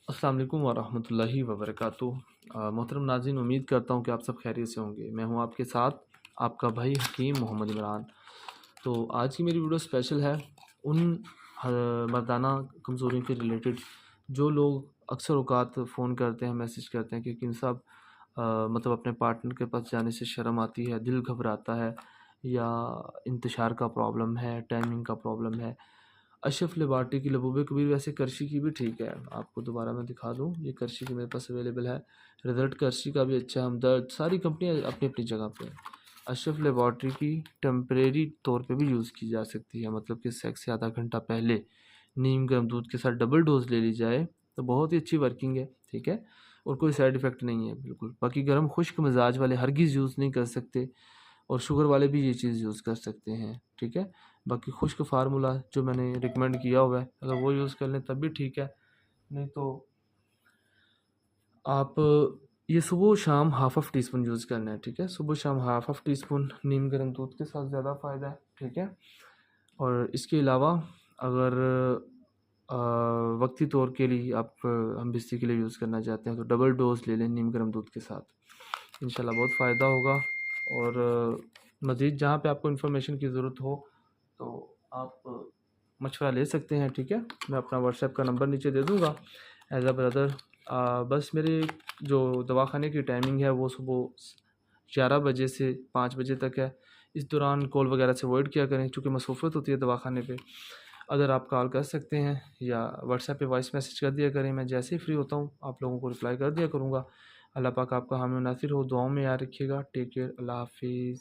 अस्सलाम वालेकुम वरहमतुल्लाहि वबरकातुहू। मोहतरम नाज़रीन, उम्मीद करता हूँ कि आप सब खैरियत से होंगे। मैं हूँ आपके साथ आपका भाई हकीम मोहम्मद इमरान। तो आज की मेरी वीडियो स्पेशल है उन मर्दाना कमज़ोरियों के रिलेटेड जो लोग अक्सर औक़ात फ़ोन करते हैं, मैसेज करते हैं कि किन साहब मतलब अपने पार्टनर के पास जाने से शर्म आती है, दिल घबराता है या इंतशार का प्रॉब्लम है, टाइमिंग का प्रॉब्लम है। अशरफ लेबॉरेटरी की लबूबे कबीर, वैसे करशी की भी ठीक है, आपको दोबारा मैं दिखा दूँ, ये करशी की मेरे पास अवेलेबल है। रिज़ल्ट करशी का भी अच्छा है, हमदर्द, सारी कंपनियाँ अपनी अपनी जगह पे हैं। अशरफ लेबॉरेटरी की टेम्परेरी तौर पे भी यूज़ की जा सकती है, मतलब कि सेक्स से आधा घंटा पहले नीम गर्म दूध के साथ डबल डोज ले ली जाए तो बहुत ही अच्छी वर्किंग है, ठीक है, और कोई साइड इफ़ेक्ट नहीं है बिल्कुल। बाकी गर्म खुश्क मिजाज वाले हरगिज़ यूज़ नहीं कर सकते, और शुगर वाले भी ये चीज़ यूज़ कर सकते हैं, ठीक है। बाकी खुश्क फार्मूला जो मैंने रिकमेंड किया हुआ है, अगर वो यूज़ कर लें तब भी ठीक है, नहीं तो आप ये सुबह शाम half of tea spoon use करना है, ठीक है। सुबह शाम हाफ़ ऑफ़ टी स्पून नीम गर्म दूध के साथ ज़्यादा फ़ायदा है, ठीक है। और इसके अलावा अगर वक्ती तौर के लिए आप हम बिस्ती के लिए यूज़ करना चाहते हैं तो डबल डोज़ ले लें नीम गर्म दूध के साथ, इंशाल्लाह बहुत फ़ायदा होगा। और मज़ीद जहाँ पे आपको इन्फॉर्मेशन की ज़रूरत हो तो आप मशवरा ले सकते हैं, ठीक है। मैं अपना व्हाट्सएप का नंबर नीचे दे दूँगा एज़ अ ब्रदर। बस मेरे जो दवाखाने की टाइमिंग है वो सुबह 11 बजे से 5 बजे तक है। इस दौरान कॉल वगैरह से अवॉइड किया करें क्योंकि मसरूफ़ियत होती है दवाखाने पे। अगर आप कॉल कर सकते हैं या व्हाट्सएप पे वॉइस मैसेज कर दिया करें, मैं जैसे ही फ्री होता हूँ आप लोगों को रिप्लाई कर दिया करूँगा। अल्लाह पाक आपका हामी नासिर हो, दुआओं में याद रखिएगा। टेक केयर, अल्लाह हाफ़िज़।